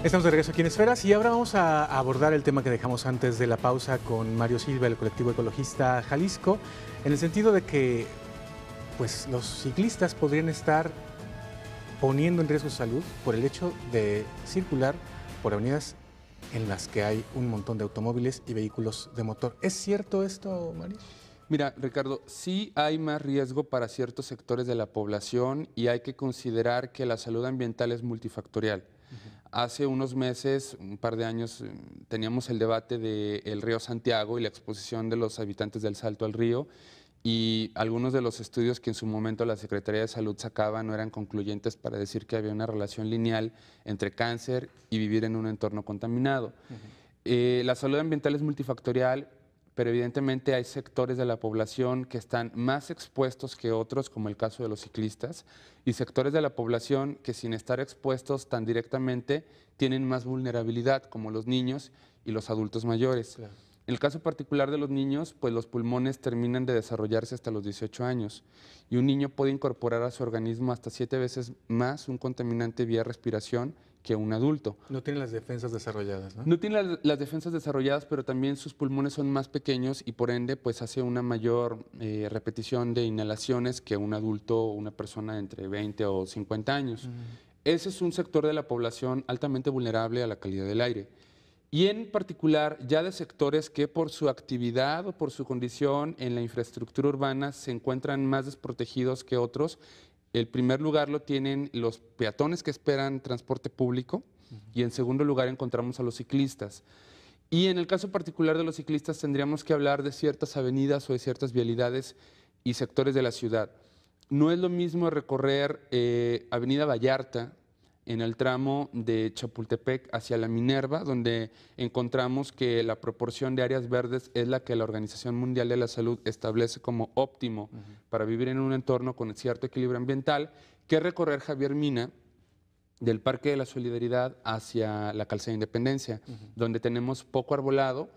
Estamos de regreso aquí en Esferas y ahora vamos a abordar el tema que dejamos antes de la pausa con Mario Silva, el colectivo ecologista Jalisco, en el sentido de que pues, los ciclistas podrían estar poniendo en riesgo su salud por el hecho de circular por avenidas en las que hay un montón de automóviles y vehículos de motor. ¿Es cierto esto, Mario? Mira, Ricardo, sí hay más riesgo para ciertos sectores de la población y hay que considerar que la salud ambiental es multifactorial. Hace unos meses, un par de años, teníamos el debate del río Santiago y la exposición de los habitantes del Salto al río, y algunos de los estudios que en su momento la Secretaría de Salud sacaba no eran concluyentes para decir que había una relación lineal entre cáncer y vivir en un entorno contaminado. La salud ambiental es multifactorial, pero evidentemente hay sectores de la población que están más expuestos que otros, como el caso de los ciclistas, y sectores de la población que sin estar expuestos tan directamente tienen más vulnerabilidad, como los niños y los adultos mayores. Claro. En el caso particular de los niños, pues los pulmones terminan de desarrollarse hasta los 18 años y un niño puede incorporar a su organismo hasta 7 veces más un contaminante vía respiración que un adulto. No tienen las defensas desarrolladas, ¿no? No tiene las defensas desarrolladas, pero también sus pulmones son más pequeños y por ende pues hace una mayor repetición de inhalaciones que un adulto o una persona entre 20 o 50 años. Ese es un sector de la población altamente vulnerable a la calidad del aire. Y en particular ya de sectores que por su actividad o por su condición en la infraestructura urbana se encuentran más desprotegidos que otros. El primer lugar lo tienen los peatones que esperan transporte público y en segundo lugar encontramos a los ciclistas. Y en el caso particular de los ciclistas tendríamos que hablar de ciertas avenidas o de ciertas vialidades y sectores de la ciudad. No es lo mismo recorrer Avenida Vallarta en el tramo de Chapultepec hacia la Minerva, donde encontramos que la proporción de áreas verdes es la que la Organización Mundial de la Salud establece como óptimo para vivir en un entorno con cierto equilibrio ambiental, que recorrer Javier Mina del Parque de la Solidaridad hacia la Calzada de Independencia, donde tenemos poco arbolado,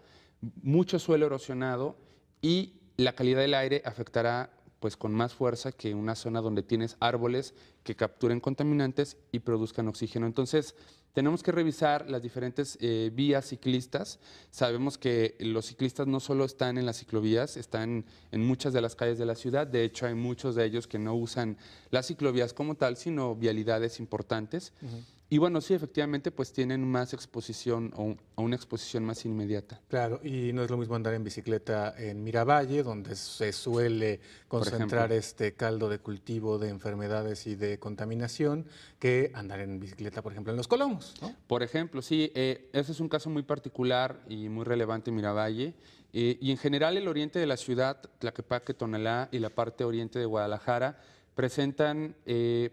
mucho suelo erosionado y la calidad del aire afectará pues con más fuerza que una zona donde tienes árboles que capturen contaminantes y produzcan oxígeno. Entonces, tenemos que revisar las diferentes vías ciclistas. Sabemos que los ciclistas no solo están en las ciclovías, están en muchas de las calles de la ciudad. De hecho, hay muchos de ellos que no usan las ciclovías como tal, sino vialidades importantes. Y bueno, sí, efectivamente, pues tienen más exposición o una exposición más inmediata. Claro, y no es lo mismo andar en bicicleta en Miravalle, donde se suele concentrar este caldo de cultivo de enfermedades y de contaminación, que andar en bicicleta, por ejemplo, en Los Colomos, ¿no? Por ejemplo, sí, ese es un caso muy particular y muy relevante en Miravalle. Y en general el oriente de la ciudad, Tlaquepaque, Tonalá y la parte oriente de Guadalajara presentan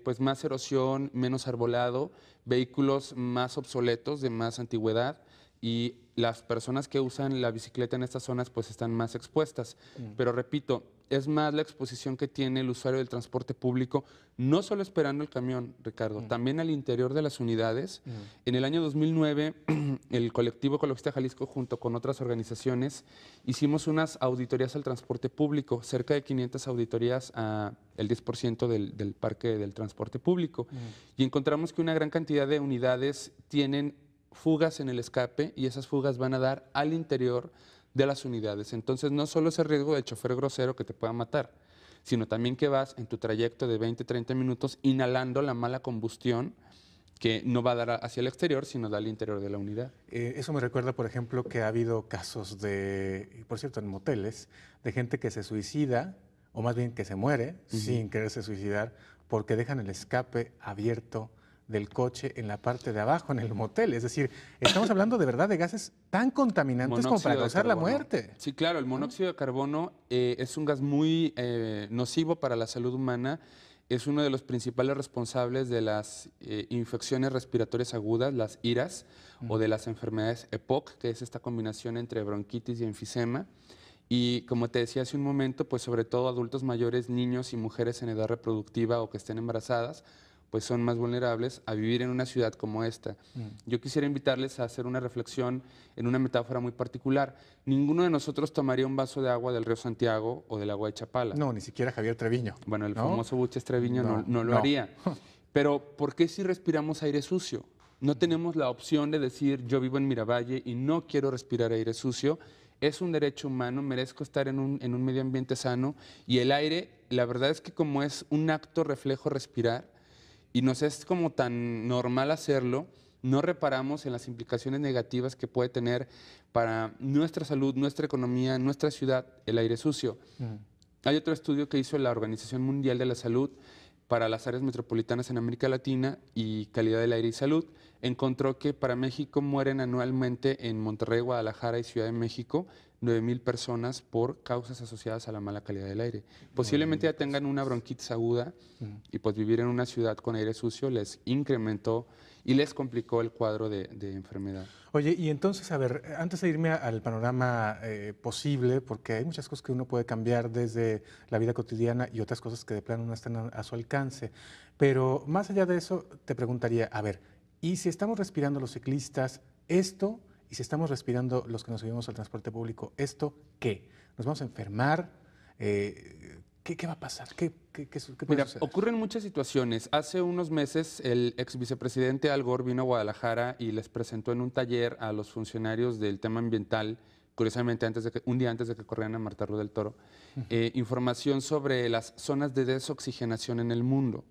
pues más erosión, menos arbolado, vehículos más obsoletos, de más antigüedad, y las personas que usan la bicicleta en estas zonas pues están más expuestas. Pero repito, es más la exposición que tiene el usuario del transporte público, no solo esperando el camión, Ricardo, también al interior de las unidades. En el año 2009, el colectivo ecologista Jalisco, junto con otras organizaciones, hicimos unas auditorías al transporte público, cerca de 500 auditorías a el 10% del parque del transporte público. Y encontramos que una gran cantidad de unidades tienen fugas en el escape y esas fugas van a dar al interior de las unidades. Entonces, no solo es el riesgo del chofer grosero que te pueda matar, sino también que vas en tu trayecto de 20, 30 minutos inhalando la mala combustión que no va a dar hacia el exterior, sino da al interior de la unidad. Eso me recuerda, por ejemplo, que ha habido casos de, por cierto, en moteles, de gente que se suicida, o más bien que se muere sin quererse suicidar, porque dejan el escape abierto del coche en la parte de abajo, en el motel. Es decir, estamos hablando de verdad de gases tan contaminantes como para causar la muerte. Sí, claro, el monóxido de carbono es un gas muy nocivo para la salud humana. Es uno de los principales responsables de las infecciones respiratorias agudas, las IRAS, o de las enfermedades EPOC, que es esta combinación entre bronquitis y enfisema. Y como te decía hace un momento, pues sobre todo adultos mayores, niños y mujeres en edad reproductiva o que estén embarazadas, pues son más vulnerables a vivir en una ciudad como esta. Yo quisiera invitarles a hacer una reflexión en una metáfora muy particular. Ninguno de nosotros tomaría un vaso de agua del río Santiago o del agua de Chapala. No, ni siquiera Javier Treviño. Bueno, el famoso Buches Treviño no lo haría. Pero, ¿por qué si respiramos aire sucio? No tenemos la opción de decir, yo vivo en Miravalle y no quiero respirar aire sucio. Es un derecho humano, merezco estar en un medio ambiente sano. Y el aire, la verdad es que como es un acto reflejo respirar, y nos es como tan normal hacerlo, no reparamos en las implicaciones negativas que puede tener para nuestra salud, nuestra economía, nuestra ciudad, el aire sucio. Hay otro estudio que hizo la Organización Mundial de la Salud para las áreas metropolitanas en América Latina y calidad del aire y salud. Encontró que para México mueren anualmente en Monterrey, Guadalajara y Ciudad de México 9,000 personas por causas asociadas a la mala calidad del aire. Posiblemente ya tengan una bronquitis aguda y pues vivir en una ciudad con aire sucio les incrementó y les complicó el cuadro de enfermedad. Oye, y entonces, a ver, antes de irme al panorama posible, porque hay muchas cosas que uno puede cambiar desde la vida cotidiana y otras cosas que de plano no están a su alcance, pero más allá de eso, te preguntaría, a ver, ¿y si estamos respirando los ciclistas esto? ¿Y si estamos respirando los que nos subimos al transporte público esto? ¿Qué? ¿Nos vamos a enfermar? ¿Qué va a pasar? ¿Qué puede Mira, suceder? ocurren muchas situaciones. Hace unos meses el ex vicepresidente Al Gore vino a Guadalajara y les presentó en un taller a los funcionarios del tema ambiental, curiosamente un día antes de que corrieran a Marta Ru del Toro, información sobre las zonas de desoxigenación en el mundo.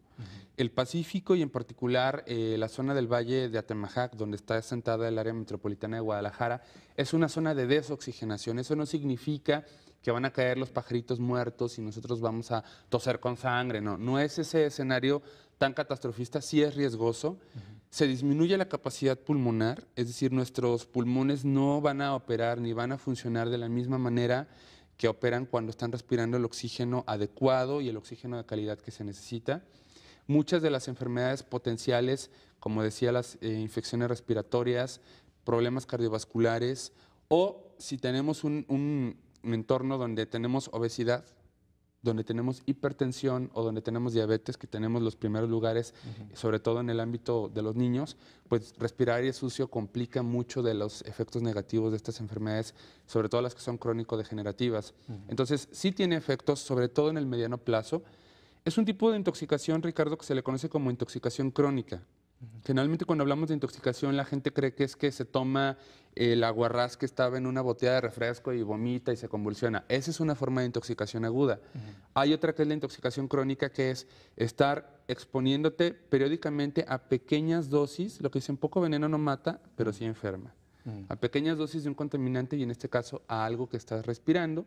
El Pacífico y en particular la zona del Valle de Atemajac, donde está asentada el área metropolitana de Guadalajara, es una zona de desoxigenación. Eso no significa que van a caer los pajaritos muertos y nosotros vamos a toser con sangre. No, no es ese escenario tan catastrofista, sí es riesgoso. Se disminuye la capacidad pulmonar, es decir, nuestros pulmones no van a operar ni van a funcionar de la misma manera que operan cuando están respirando el oxígeno adecuado y el oxígeno de calidad que se necesita. Muchas de las enfermedades potenciales, como decía, las infecciones respiratorias, problemas cardiovasculares, o si tenemos un entorno donde tenemos obesidad, donde tenemos hipertensión o donde tenemos diabetes, que tenemos los primeros lugares, sobre todo en el ámbito de los niños, pues respirar aire sucio complica mucho de los efectos negativos de estas enfermedades, sobre todo las que son crónico-degenerativas. Entonces, sí tiene efectos, sobre todo en el mediano plazo. Es un tipo de intoxicación, Ricardo, que se le conoce como intoxicación crónica. Generalmente cuando hablamos de intoxicación la gente cree que es que se toma el aguarrás que estaba en una botella de refresco y vomita y se convulsiona. Esa es una forma de intoxicación aguda. Hay otra que es la intoxicación crónica, que es estar exponiéndote periódicamente a pequeñas dosis, lo que dicen poco veneno no mata, pero sí enferma. A pequeñas dosis de un contaminante y en este caso a algo que estás respirando.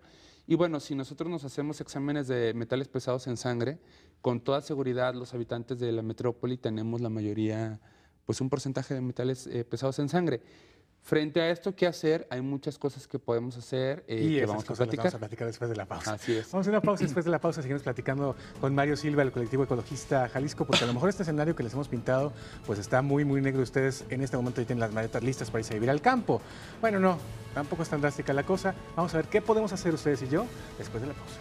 Y bueno, si nosotros nos hacemos exámenes de metales pesados en sangre, con toda seguridad los habitantes de la metrópoli tenemos la mayoría, pues un porcentaje de metales pesados en sangre. Frente a esto, ¿qué hacer? Hay muchas cosas que podemos hacer y que vamos a platicar. Vamos a platicar después de la pausa. Así es. Vamos a una pausa, después de la pausa seguimos platicando con Mario Silva, el colectivo ecologista Jalisco, porque a lo mejor este escenario que les hemos pintado pues está muy, muy negro. Ustedes en este momento ya tienen las maletas listas para irse a vivir al campo. Bueno, no, tampoco es tan drástica la cosa. Vamos a ver qué podemos hacer ustedes y yo después de la pausa.